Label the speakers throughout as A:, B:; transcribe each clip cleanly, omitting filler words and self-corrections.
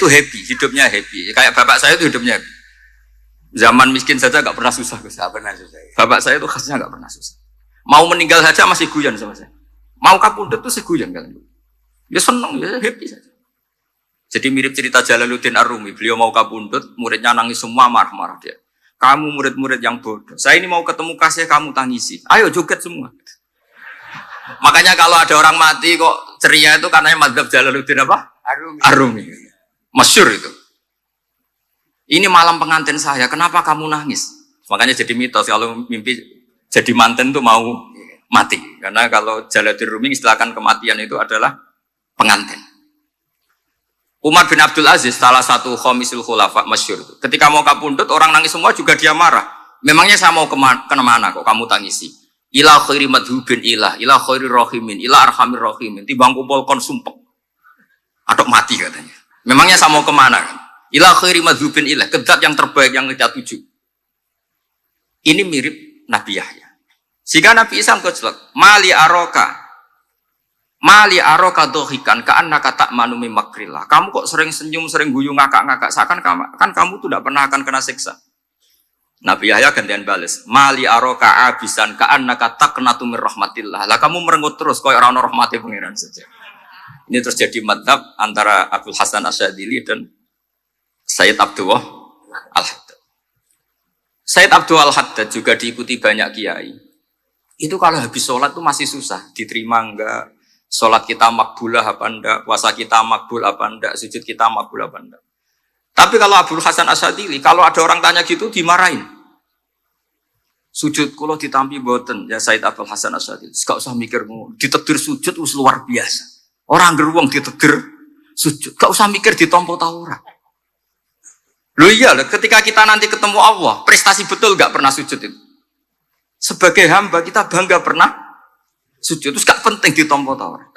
A: itu happy, hidupnya happy. Kayak bapak saya itu hidupnya happy. Zaman miskin saja nggak pernah susah.
B: Nggak pernah susah.
A: Bapak saya itu khasnya nggak pernah susah. Mau meninggal saja masih guyon sama saya. Mau kapundhut tuh seguyon kan. Ya seneng, ya happy saja. Jadi mirip cerita Jalaluddin Ar-Rumi. Beliau mau kapundhut, muridnya nangis semua, marah-marah dia. Kamu murid-murid yang bodoh. Saya ini mau ketemu kasih kamu tangisi. Ayo joget semua. Makanya kalau ada orang mati kok ceria itu karena madzhab Jalaluddin apa? Ar-Rumi. Masyhur itu. Ini malam pengantin saya, kenapa kamu nangis? Makanya jadi mitos kalau mimpi jadi manten tuh mau mati. Karena kalau Jalaluddin Rumi istilahkan kematian itu adalah pengantin. Umar bin Abdul Aziz, salah satu khomisul khulafa masyhur itu. Ketika mau kapundhut, orang nangis semua juga dia marah. Memangnya saya mau kemana kok kamu tangisi? Ila khairi madhubin ila khairi rahimin, ila arhamir rahimin. Timbang kumpul kon sumpek. Adok mati katanya. Memangnya saya mau kemana kan? Ila khairi madhubin ilah, kedat yang terbaik yang kita tuju. Ini mirip Nabi Yahya. Sehingga Nabi Isa ngejlek, mali aroka dohikan, ka'annaka ta'manu min makrillah. Kamu kok sering senyum, sering guyu, ngakak-ngakak, seakan kan kamu tuh tidak pernah akan kena siksa. Nabi Yahya gantian balas, mali aroka abisan, ka'annaka taqnatu min rahmatillah. Lah kamu merengut terus, kaya orang rahmati pengiran saja. Ini terus jadi madhab antara Abdul Hasan Asyadili dan Sayyid Abdullah Al-Haddad. Sayyid Abdullah Al-Haddad juga diikuti banyak kiai. Itu kalau habis sholat tuh masih susah, diterima enggak, sholat kita makbulah apa enggak, puasa kita makbul apa enggak, sujud kita makbul apa enggak. Tapi kalau Abdul Hasan Asyadili, kalau ada orang tanya gitu dimarahin. Sujud kalau ditampi boten, ya Sayyid Abdul Hasan Asyadili, gak usah mikir, ditegur sujud us luar biasa. Orang geruang ditegur sujud, gak usah mikir ditompo tawuran. Loh iya, ketika kita nanti ketemu Allah, prestasi betul gak pernah sujud itu. Sebagai hamba kita bangga pernah sujud, terus gak penting ditompo tawar.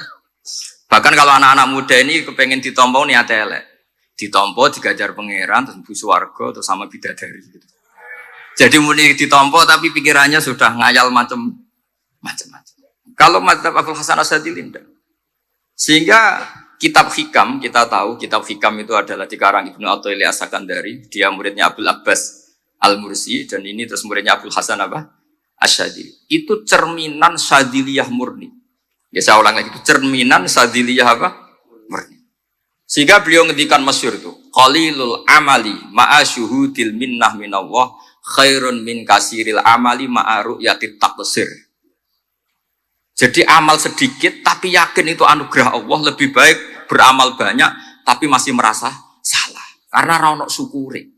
A: Bahkan kalau anak-anak muda ini kepengen ditompo niat elek, ditompo digajar pangeran, terus busu warga, terus sama bidadari gitu. Jadi muni ditompo tapi pikirannya sudah ngayal macam-macam. Kalau madzhab Abdul Hasan Asyadili tidak. Sehingga kitab Hikam, kita tahu kitab Hikam itu adalah dikarang Ibnu Athaillah As-Sakandari, dia muridnya Abdul Abbas Al-Mursi, dan ini terus muridnya Abdul Hasan Asyadili. Itu cerminan Syadiliyah murni. Ya saya ulang lagi, itu cerminan Syadiliyah murni. Sehingga beliau ngendikan masyhur itu, qalilul amali ma'a syuhudil minnah minallah khairun min kasiril amali ma'a ru'yatit taqsir. Jadi amal sedikit tapi yakin itu anugerah Allah, lebih baik beramal banyak tapi masih merasa salah karena ra ono syukure.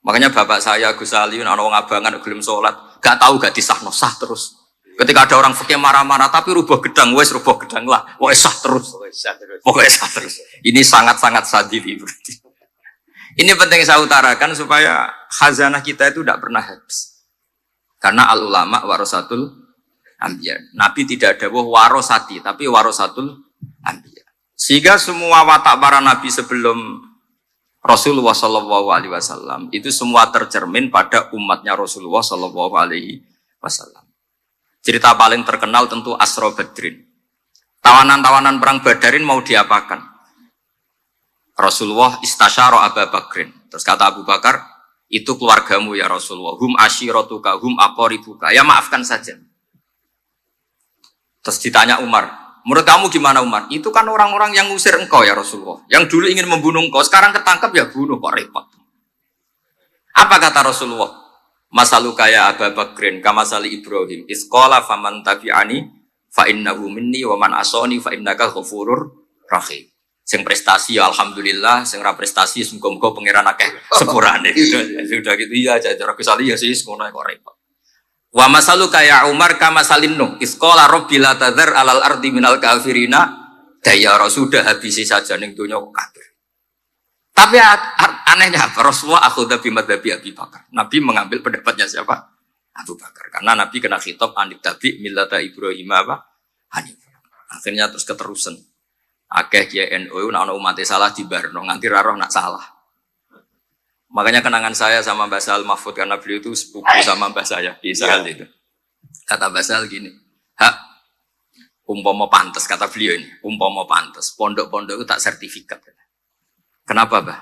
A: Makanya bapak saya Gus Ali ana wong abangan gelem salat, gak tahu gak disahno sah terus. Ketika ada orang fikih marah-marah tapi rubah gedang lah, wes sah terus. Pokoknya sah terus. Ini sangat-sangat sadili berarti. Ini penting saya utarakan supaya khazanah kita itu tidak pernah habis. Karena al ulama warasatul anbiya. Nabi tidak ada warosati, tapi warasatul anbiya. Sehingga semua watak para nabi sebelum Rasulullah Shallallahu Alaihi Wasallam itu semua tercermin pada umatnya Rasulullah Shallallahu Alaihi Wasallam. Cerita paling terkenal tentu Asra Badrin. Tawanan-tawanan perang Badarin mau diapakan? Rasulullah istasyara Abu Bakrin. Terus kata Abu Bakar, itu keluargamu ya Rasulullah. Hum ashiratuka, hum aqaribuka. Ya maafkan saja. Terus ditanya Umar, menurut kamu gimana Umar? Itu kan orang-orang yang ngusir engkau ya Rasulullah. Yang dulu ingin membunuh engkau, sekarang ketangkap ya bunuh, kok repot. Apa kata Rasulullah? Masaluka ya Abu Bakrin, kamasali Ibrahim. Isqala faman tabi'ani fa innahu minni wa man asani fa innaka ghafurur rahim. Sing prestasi ya alhamdulillah, sing ra prestasi semoga-moga pangeran akeh sepurane. Sudah gitu iya aja cara kesali ya sih ngono kok repot. Wa masaluka ya Umar kamasalin nuh. Isqala rabbil tadzar alal ardi minal kafirina dayara, sudah habisi saja ning donya kok kafir. Tapi anehnya apa? Rasulullah akhudha bi madzhabi Abi Bakar. Nabi mengambil pendapatnya siapa? Abu Bakar. Karena Nabi kena khitab anit tabi millata Ibrahim Hanif. Akhirnya terus keterusan. Akeh kiai NU nek ana umat salah dibarno nganti ra roh nak salah. Makanya kenangan saya sama Mbah Sal Mahfud karena beliau itu sepupu sama Mbah saya di Sal itu. Kata Mbah Sal gini, "Hak umpama pantes," kata beliau ini, "umpama pantes, pondok-pondok itu tak sertifikat." Kenapa, Bah?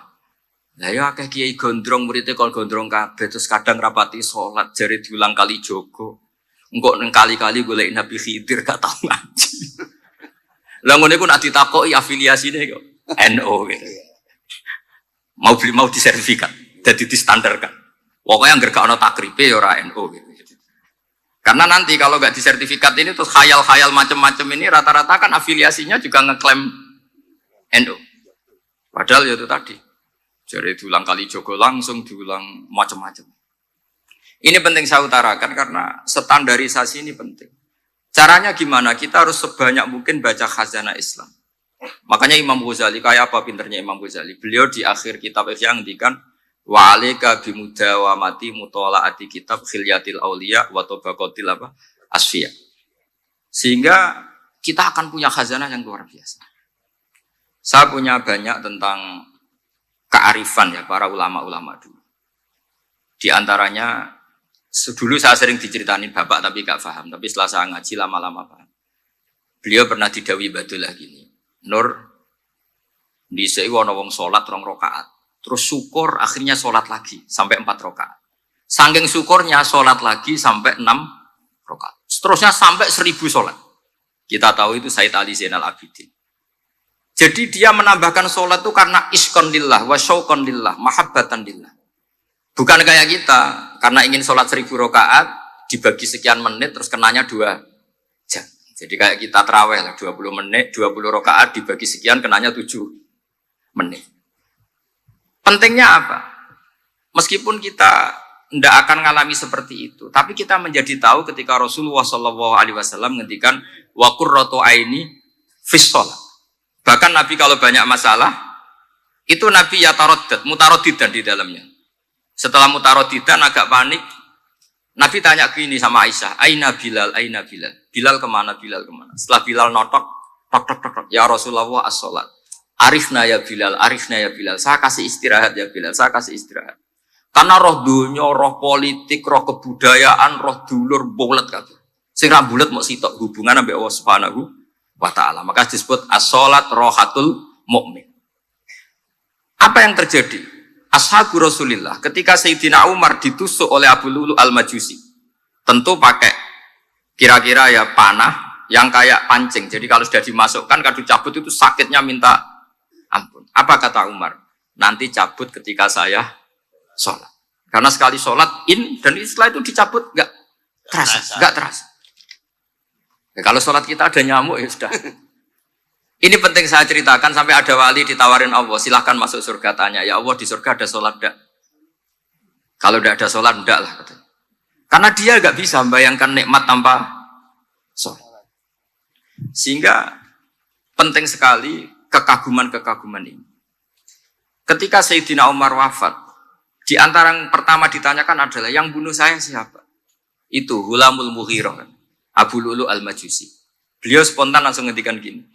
A: Lah ya akeh kiai gondrong muridnya kon gondrong kabeh terus kadang rapati salat jari diulang kali jogo. Engko neng kali-kali golek Nabi Khidir gak tau ngaji. Lah ngene ku nak ditakoki afiliasine kok NU gitu. Mau disertifikat, jadi distandarkan. Pokoknya anggere gak ono takribe ya ora NU gitu. Karena nanti kalau nggak disertifikat ini terus khayal-khayal macam-macam ini rata-rata kan afiliasinya juga ngeklaim NU. Padahal ya itu tadi. Jadi diulang kali Jogo langsung diulang macam-macam. Ini penting saya utarakan karena standarisasi ini penting. Caranya gimana? Kita harus sebanyak mungkin baca khazanah Islam. Makanya Imam Ghazali, kayak apa pinternya Imam Ghazali? Beliau di akhir kitab yang ngendikan wa alaika bimudawamati mutalaati kitab khilyatil auliya wa tabaqatil asfiya. Sehingga kita akan punya khazanah yang luar biasa. Saya punya banyak tentang kearifan ya para ulama-ulama dulu. Di antaranya dulu saya sering diceritain bapak tapi gak paham, tapi setelah saya ngaji lama-lama paham. Beliau pernah didawi Badullah gini, Nur dhisik ana wong salat 2 rakaat. Terus syukur akhirnya sholat lagi sampai 4 rakaat. Saking syukurnya sholat lagi sampai 6 rakaat. Seterusnya sampai 1000 sholat. Kita tahu itu Said Ali Zainal Abidin. Jadi dia menambahkan sholat itu karena iskon lillah, wa syauqon lillah, mahabbatan lillah. Bukan kayak kita, karena ingin sholat 1000 rakaat, dibagi sekian menit, terus kenanya 2 jam. Jadi kayak kita terawih lah, 20 menit, 20 rakaat, dibagi sekian, kenanya 7 menit. Pentingnya apa? Meskipun kita tidak akan mengalami seperti itu, tapi kita menjadi tahu ketika Rasulullah SAW menghentikan wa qurratu aini fis shalah. Bahkan Nabi kalau banyak masalah, itu Nabi ya mutaraddidan di dalamnya. Setelah mutaraddidan agak panik, Nabi tanya gini sama Aisyah, aina Bilal, aina Bilal. Bilal kemana, Bilal kemana? Setelah Bilal notok, tok, ya Rasulullah as-sholat. Arifna ya Bilal, arifna ya Bilal. Saya kasih istirahat ya Bilal, saya kasih istirahat. Karena roh dunia, roh politik, roh kebudayaan, roh dulur bulet kabeh. Sing ra bulet mok sitok hubungan ambek Allah Subhanahu wa taala. Maka disebut as-shalat rohatul mukmin. Apa yang terjadi? Ashabu Rasulillah ketika Sayyidina Umar ditusuk oleh Abu Lulu al-Majusi. Tentu pakai kira-kira ya panah yang kayak pancing. Jadi kalau sudah dimasukkan kadu cabut itu sakitnya minta ampun. Apa kata Umar? Nanti cabut ketika saya sholat. Karena sekali sholat dan setelah itu dicabut nggak terasa. Ya, kalau sholat kita ada nyamuk ya sudah. Ini penting saya ceritakan sampai ada wali ditawarin Allah, silahkan masuk surga, tanya ya Allah di surga ada sholat enggak? Kalau tidak ada sholat enggak lah. Katanya. Karena dia nggak bisa membayangkan nikmat tanpa sholat. Sehingga penting sekali kekaguman-kekaguman ini. Ketika Sayyidina Umar wafat, di antara yang pertama ditanyakan adalah yang bunuh saya siapa? Itu Hulamul Mughirah, Abu Lulu al-Majusi. Beliau spontan langsung ngendikan gini.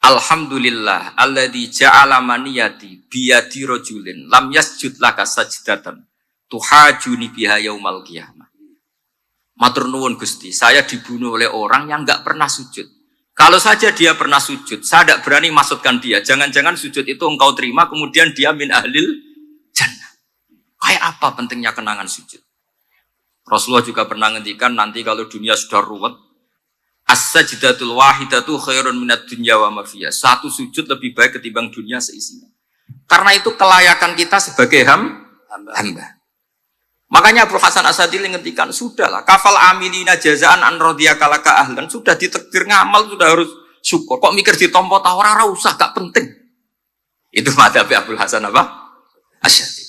A: Alhamdulillah alladzi ja'ala maniyati biyadi rajulin lam yasjud laka sajdatan tuhajuni biha yaumal qiyamah. Matur nuwun Gusti, saya dibunuh oleh orang yang enggak pernah sujud. Kalau saja dia pernah sujud, saya tidak berani maksudkan dia. Jangan-jangan sujud itu engkau terima, kemudian dia min ahlil jannah. Kayak apa pentingnya kenangan sujud? Rasulullah juga pernah ngendikan nanti kalau dunia sudah ruwet, as-sajdatul wahidatu khairun minad dunya wa ma fiha. Satu sujud lebih baik ketimbang dunia seisinya. Karena itu kelayakan kita sebagai hamba. Makanya Abu Hasan Asadili ngendikan, sudahlah, kafal amilina jazaan an radiyaka laka ahlan, sudah ditakdir ngamal, sudah harus syukur. Kok mikir ditompo ta ora usah, gak penting. Itu madzhab Abu Hasan Asadili.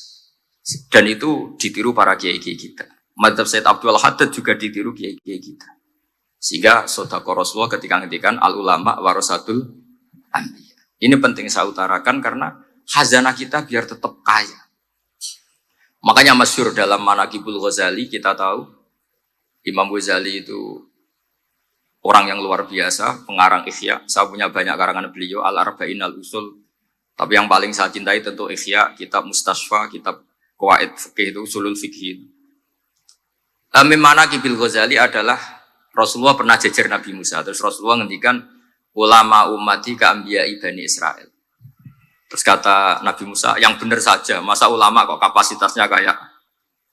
A: Dan itu ditiru para kiai-kiai kita. Madzhab Said Abdul Haddad juga ditiru kiai-kiai kita. Sehingga sedekah Rasulullah ketika ngendikan al ulama warasatul anbiya. Ini penting saya utarakan karena khazanah kita biar tetap kaya. Makanya masyhur dalam Manaqibul Ghazali kita tahu Imam Ghazali itu orang yang luar biasa, pengarang Ihya. Saya punya banyak karangan beliau, Al-Arba'in Al-Usul. Tapi yang paling saya cintai tentu Ihya, kitab Mustasfa, kitab Qawaid Fikih itu Usulul Fikih. Manaqibul Ghazali adalah Rasulullah pernah jejer Nabi Musa. Terus Rasulullah ngendikan ulama ummati ka anbiya'i Bani Israel. Terus kata Nabi Musa, yang benar saja, masa ulama kok kapasitasnya kayak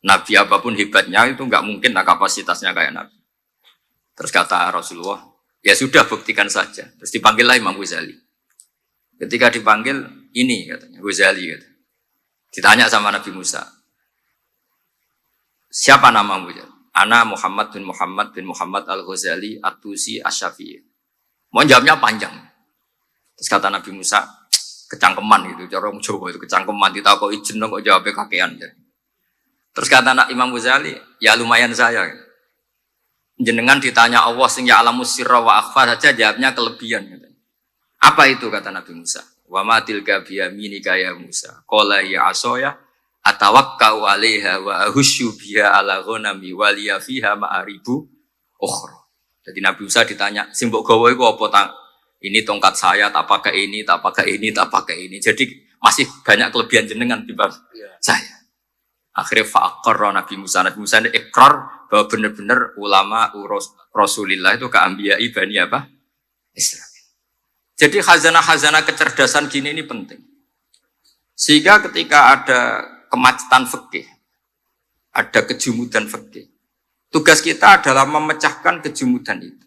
A: Nabi, apapun hebatnya itu nggak mungkin lah kapasitasnya kayak Nabi. Terus kata Rasulullah, ya sudah buktikan saja. Terus dipanggillah Imam Ghazali. Ketika dipanggil, ini katanya, Ghazali kata. Ditanya sama Nabi Musa, siapa namamu? Ana Muhammad bin Muhammad Al-Ghazali At-Tusi Asy-Syafi'i. Mau jawabnya panjang. Terus kata Nabi Musa, kecangkeman gitu, cara orang Jawa itu kecangkeman, ditakoki jeneng kok jawabnya kakean. Terus kata Imam Ghazali, ya lumayan saya. Jenengan ditanya Allah sing ya alamus sirra wa akhfa saja jawabnya kelebihan. Apa itu kata Nabi Musa? Wa ma tilka bi yaminika ya Musa. Qala ya asoya atawakkau 'alaiha wa ahusyu biha ala ghanami wa liya fiha ma'aribu ukhra. Jadi Nabi Musa ditanya, sing mbok gawa iku apa ta? Ini tongkat saya, tak pakai ini, tak pakai ini, tak pakai ini. Jadi masih banyak kelebihan jenengan dibanding saya. Akhirnya fa'aqarra Nabi Musa ini ikrar bahwa benar-benar ulama Rasulillah itu keambiyai bani apa? Israel. Jadi khazanah-khazanah kecerdasan gini ini penting. Sehingga ketika ada kemacetan fikih, ada kejumudan fikih, tugas kita adalah memecahkan kejumudan itu.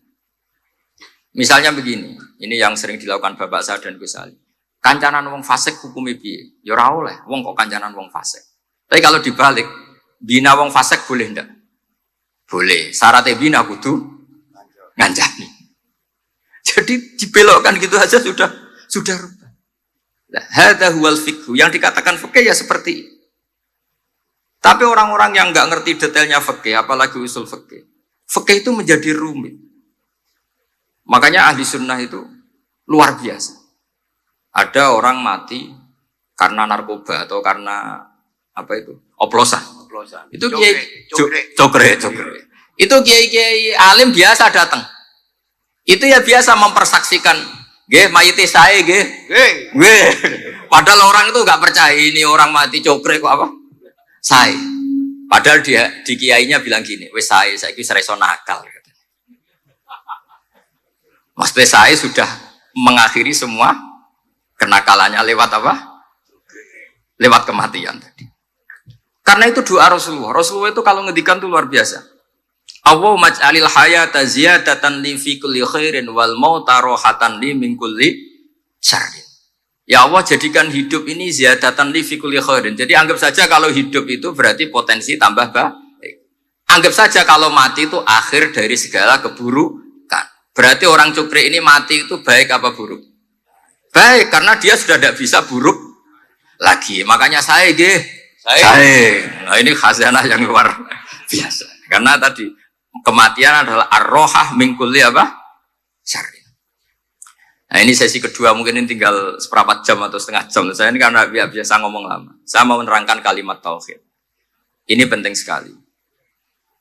A: Misalnya begini, ini yang sering dilakukan Bapak saya dan Gus Ali. Kancanan wong fasik hukumnya piye? Ya ora oleh, wong kok kancanan wong fasik. Tapi kalau dibalik, bina wong fasik boleh ndak? Boleh. Syaratnya bina kudu ngancani. Jadi dibelokkan gitu aja sudah rubah. Nah, hadza huwal fiqh. Yang dikatakan fikih ya seperti itu. Tapi orang-orang yang nggak ngerti detailnya fikih, apalagi usul fikih, fikih itu menjadi rumit. Makanya ahli sunnah itu luar biasa. Ada orang mati karena narkoba atau karena apa itu? Oplosan. Itu kiai cokre. Itu kiai alim biasa datang. Itu ya biasa mempersaksikan, nggih mayite saya nggih. Nggih. Padahal orang itu nggak percaya ini orang mati cokre kok apa? Saya. Padahal dia di kiainya bilang gini, wes saya iki sereso nakal. Maksudnya saya sudah mengakhiri semua kenakalannya lewat apa? Lewat kematian tadi. Karena itu doa Rasulullah. Rasulullah itu kalau ngedikan itu luar biasa. Allahumma ij'alil hayata ziyadatan li fi kulli khairin wal mauta rohatan li min kulli syarrin. Ya Allah jadikan hidup ini ziyadatan li fi kulli khairin. Jadi anggap saja kalau hidup itu berarti potensi tambah baik. Anggap saja kalau mati itu akhir dari segala keburukan. Berarti orang cukri ini mati itu baik apa buruk? Baik, karena dia sudah tidak bisa buruk lagi. Makanya saya. Nah ini khazanah yang luar biasa. Karena tadi kematian adalah ar-rohah min kulli apa? Syarrin. Nah ini sesi kedua, mungkin ini tinggal seperempat jam atau setengah jam. Saya ini karena biasa ngomong lama. Saya mau menerangkan kalimat tauhid. Ini penting sekali.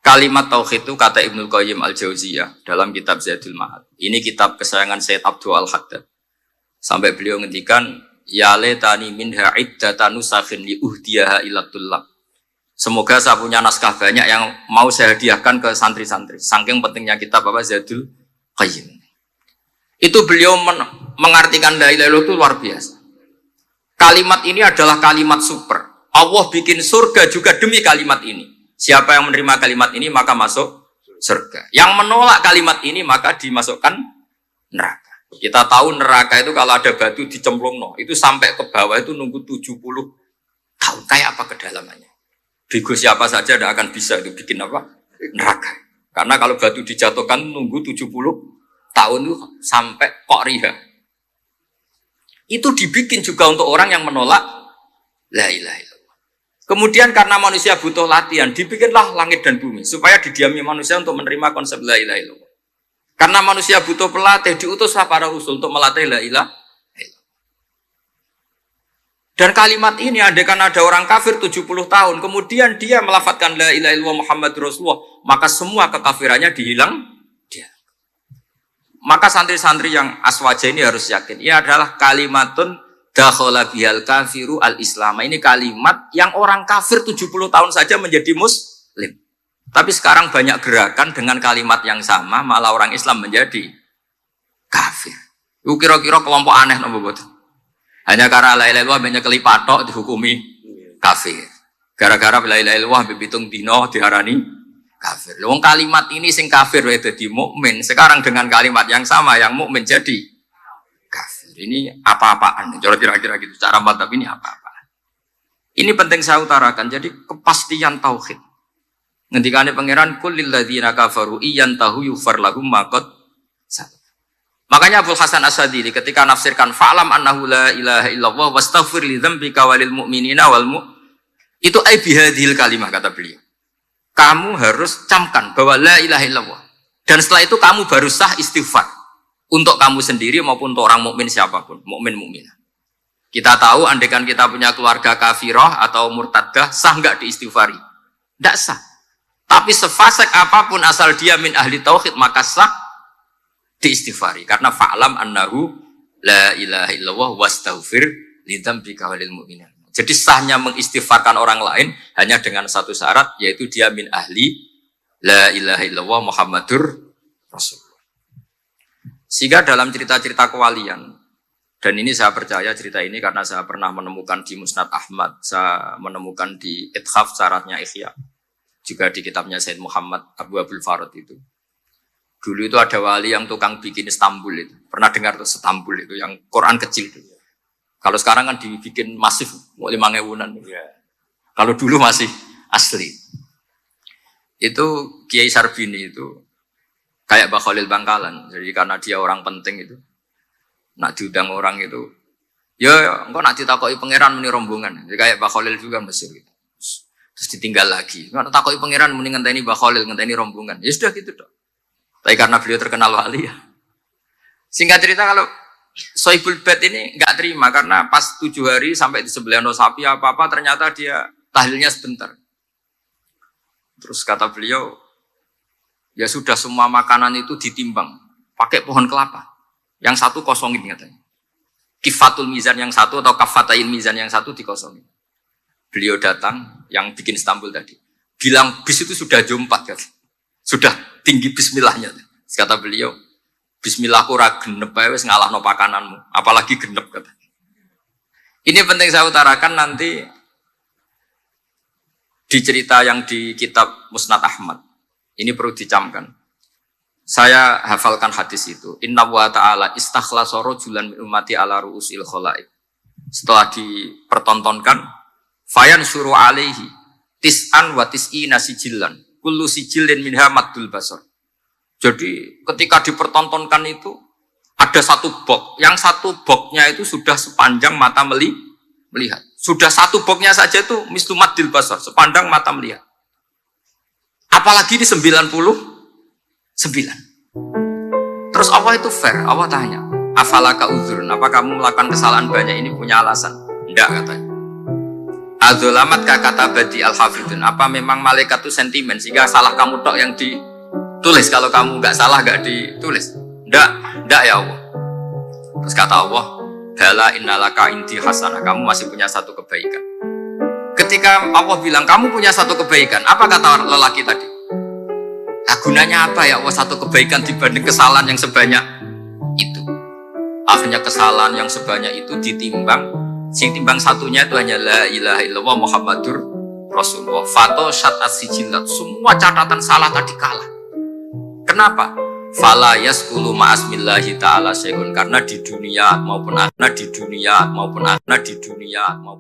A: Kalimat tauhid itu kata Ibnul Qayyim Al-Jauziyah dalam kitab Zadul Ma'ad. Ini kitab kesayangan Sayyid Abdul Al-Haddad. Sampai beliau ngendikan, ya letani minha iddatan nusakhin li uhdiyaha ila tullab. Semoga saya punya naskah banyak yang mau saya hadiahkan ke santri-santri. Saking pentingnya kitab apa Zadul Qayyim. Itu beliau mengartikan la ilaha illallah itu luar biasa. Kalimat ini adalah kalimat super. Allah bikin surga juga demi kalimat ini. Siapa yang menerima kalimat ini maka masuk surga. Yang menolak kalimat ini maka dimasukkan neraka. Kita tahu neraka itu kalau ada batu dicemplung itu sampai ke bawah itu nunggu 70 tahun. Kayak apa kedalamannya? Bego siapa saja tidak akan bisa itu bikin apa? Neraka. Karena kalau batu dijatuhkan nunggu 70 tahun itu sampai kok riha. Itu dibikin juga untuk orang yang menolak la ilaha illallah. Kemudian karena manusia butuh latihan, dibikinlah langit dan bumi supaya didiami manusia untuk menerima konsep la ilaha illallah. Karena manusia butuh pelatih, diutuslah para rasul untuk melatih la ilaha illallah. Dan kalimat ini andaikan ada orang kafir 70 tahun, kemudian dia melafadzkan la ilaha illallah Muhammadur Rasulullah, maka semua kekafirannya dihilang dia. Maka santri-santri yang aswaja ini harus yakin, ini adalah kalimatun dakhala bihal kafiru al-islam. Ini kalimat yang orang kafir 70 tahun saja menjadi muslim. Tapi sekarang banyak gerakan dengan kalimat yang sama malah orang Islam menjadi kafir. Itu kira-kira kelompok aneh napa mboten? Hanya karena la ilaha illallah banyak kelipatok dihukumi kafir. Gara-gara la ilaha illallah bitung dino diarani kafir. Wong kalimat ini sing kafir wae dadi mukmin. Sekarang dengan kalimat yang sama yang mukmin jadi kafir. Ini apa-apaan? Kira-kira gitu. Cara madzhab ini apa-apa. Ini penting saya utarakan. Jadi kepastian tauhid. Ngendikane pangeran kul lil ladzina kafaru iyantahu yufar lahum ma qad salaf. Makanya Abul Hasan Asyadili ketika nafsirkan fa'lam annahu la ilaha illallah wastaghfir li dzambika walil mu'minina wal itu ai bihadhil kalimah kata beliau. Kamu harus camkan bahwa la ilaha illallah. Dan setelah itu kamu baru sah istighfar untuk kamu sendiri maupun untuk orang mukmin siapapun, mukmin mukminah. Kita tahu andaikan kita punya keluarga kafirah atau murtadah sah enggak diistighfari? Enggak sah. Tapi sefasik apapun asal dia min ahli tauhid maka sah diistighfari karena fa'lam annahu la ilaha illallah wastaghfir lidzambika walil mu'minin. Jadi sahnya mengistighfarkan orang lain hanya dengan satu syarat yaitu dia min ahli la ilaha illallah Muhammadur Rasulullah. Sehingga dalam cerita-cerita kewalian dan ini saya percaya cerita ini karena saya pernah menemukan di Musnad Ahmad, saya menemukan di Ithaf syaratnya Ihya, juga di kitabnya Said Muhammad Abu Abdul Farad itu. Dulu itu ada wali yang tukang bikin Istanbul itu. Pernah dengar tuh Istanbul itu yang Quran kecil itu. Kalau sekarang kan dibikin masif, mau 5.000-an. Ya. Kalau dulu masih asli. Itu Kiai Sarbini itu kayak Mbah Khalil Bangkalan. Jadi karena dia orang penting itu. Nak diundang orang itu. Ya, engkau nak ditakoki pangeran muni rombongan. Jadi kayak Mbah Khalil juga Mesir gitu. Terus ditinggal lagi. Nak takoki pangeran muni ngenteni Mbah Khalil, ngenteni rombongan. Ya sudah gitu dong. Tapi karena beliau terkenal wali ya. Singkat cerita kalau Sohibul Bait ini nggak terima karena pas 7 hari sampai disembelih sapi apa-apa ternyata dia tahlilnya sebentar. Terus kata beliau, ya sudah semua makanan itu ditimbang pakai pohon kelapa. Yang satu kosongin katanya. Kifatul mizan yang satu atau kafatain mizan yang satu dikosongin. Beliau datang yang bikin Istanbul tadi. Bilang bis itu sudah jompat kan. Sudah tinggi bismillahnya. Kata beliau, bismillahku ra genep ae wis ngalahno pakananmu, apalagi genep kata. Ini penting saya utarakan nanti di cerita yang di kitab Musnad Ahmad. Ini perlu dicamkan. Saya hafalkan hadis itu. Inna wa ta'ala istakhlasa rajulan min ummati ala ru'usil khalaik. Setelah dipertontonkan, fayan syuru alaihi tis'an wa tis'ina sijillan. Kullu sijilin minha maddul basar. Jadi ketika dipertontonkan itu ada satu box. Yang satu boxnya itu sudah sepanjang mata melihat. Sudah satu boxnya saja itu mislu maddil basar, sepandang mata melihat. Apalagi di 99. Terus Allah itu fair. Allah tanya, afalaka uzrun, apa kamu melakukan kesalahan banyak ini punya alasan? Enggak katanya. Adzolamat kata badi al-hafidun. Apa memang malaikat itu sentimen sehingga salah kamu tok yang ditulis, kalau kamu nggak salah nggak ditulis? Ndak ya Allah. Terus kata Allah, bala innalaka inti hasanah, kamu masih punya satu kebaikan. Ketika Allah bilang kamu punya satu kebaikan, apa kata lelaki tadi? Nah, gunanya apa ya Allah satu kebaikan dibanding kesalahan yang sebanyak itu? Akhirnya kesalahan yang sebanyak itu ditimbang. Sing timbang satunya itu hanya la ilaha illallah Muhammadur Rasulullah. Fato syat as-sijillat. Semua catatan salah tadi kalah. Kenapa? Fala yaskulu ma'asmillahi ta'ala syai'un. Karena di dunia maupun akhirah, di dunia maupun akhirah, di dunia maupun